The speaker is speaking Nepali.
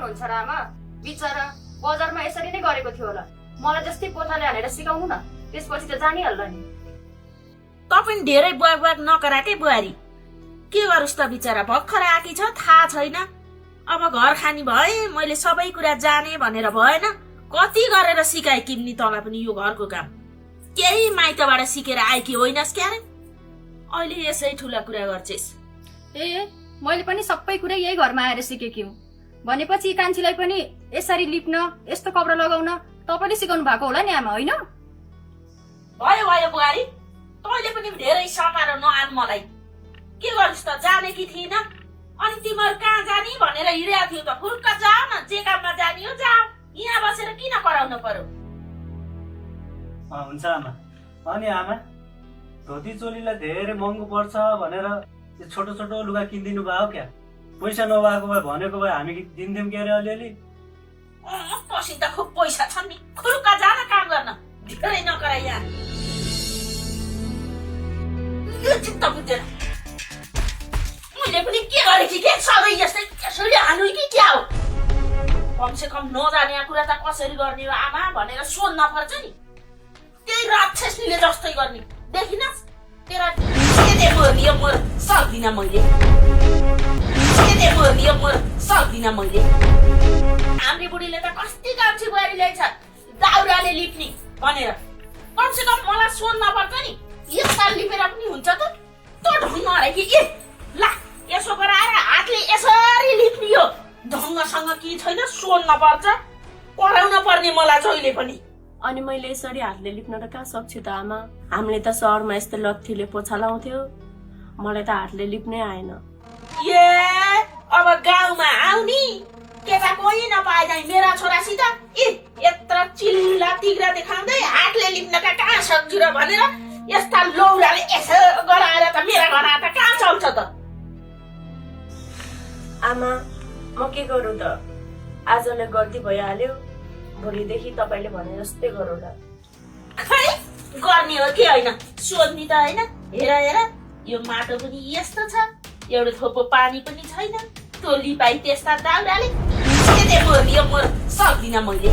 गर्नुहुन्छ र आमा? बिचरा बजारमा यसरी नै गरेको थियो होला। मलाई जस्तै पोथाले हानेर सिकाउनु न, त्यसपछि त जानिहाल्ला नि। त पनि धेरै बुवाक बुवाक नकराकै बुहारी। के गरोस् त बिचरा भर्खर आकी छ, थाहा छैन। अब घर खानी भए मैले सबै कुरा जाने भनेर भएन। कति गरेर सिकाए किन्नी तँलाई पनि यो घरको काम। केही माइतबाट सिकेर आएकी होइनस् क्यारे? अहिले यसै ठुला कुरा गर्छेस्। मैले पनि सबै कुरा यही घरमा आएर सिकेकी हुँ। भनेपछि कान्छीलाई पनि यसरी लिप्न, यस्तो कपडा लगाउन तपाईले सिकाउनु भएको होला नि आमा, होइन? भयो भयो बुहारी, तैँले पनि धेरै सकाएर नआन मलाई। के गरिस् त, जानेकी थिइन? अनि तिमीहरू कहाँ जाने भनेर हिँडेको थियो त? फुर्क जाऊ न, जे काममा जाने हो जाऊ। यहाँ बसेर किन कराउनु पर्यो? हुन्छ आमा। अनि आमा, धोती चोलीलाई धेरै महँगो पर्छ भनेर छोटो छोटो लुगा किनिदिनु भयो क्या? पैसा नभएको भए भनेको भए हामी दिन्थ्यौँ के अरे अलिअलि। तँसित खुब पैसा छ नि, खुर्का जा न काम गर्न, धेरै नकरा यहाँ। यो चित्त बुझ्दैन। मैले पनि के गरेँ कि के सधैँ यस्तै यसरी हानु कि क्या हो? कमसे कम नजाने कुरा त कसरी गर्ने हो आमा भनेर सोध्न पर्छ नि। त्यही राक्षसनीले जस्तै गर्ने देखिनस्? तेरा के मोर्लियो मोर सक्दिनँ मैले। के मोर्लियो मोर सक्दिनँ मैले। हाम्रो बुढीले त कति कान्छी बुहारी ल्याइछ दाउराले लिप्ने भनेर। कमसे कम मलाई सोध्न पर्छ नि, यस्ता लिपेर पनि हुन्छ त? त्यो ढङ्ग अरे कि ला यसो गराएर हातले यसरी लिप्ने हो ढङ्गसँग के छैन सोध्न पर्छ, कराउन पर्ने मलाई जहिले पनि। अनि मैले यसरी हातले लिप्न त कहाँ सक्छु त आमा? हामीले त सहरमा यस्तो लट्ठीले पोछा लाउँथ्यो, मलाई त हातले लिप्नै आएन। अब गाउँमा आउनी केटा कोही नपाए मेरा छोरासित यत्रो चिल्ला तिग्रा देखाउँदै हातले लिप्नका कहाँ सक्छु र भनेर यस्ता लौराले यसो गराएर त मेरा घर त कहाँ चल्छ त? आमा म के गरौँ त? आजले गल्ती भइहाल्यो, भोलिदेखि तपाईँले भने जस्तै गरौँला। खै गर्ने हो कि होइन सोध्ने त होइन। हेर हेर यो माटो पनि यस्तो छ, एउटा थोपो पानी पनि छैन, त्यो लिपाई त्यस्ता दाउराले मोर सक्दिनँ मैले।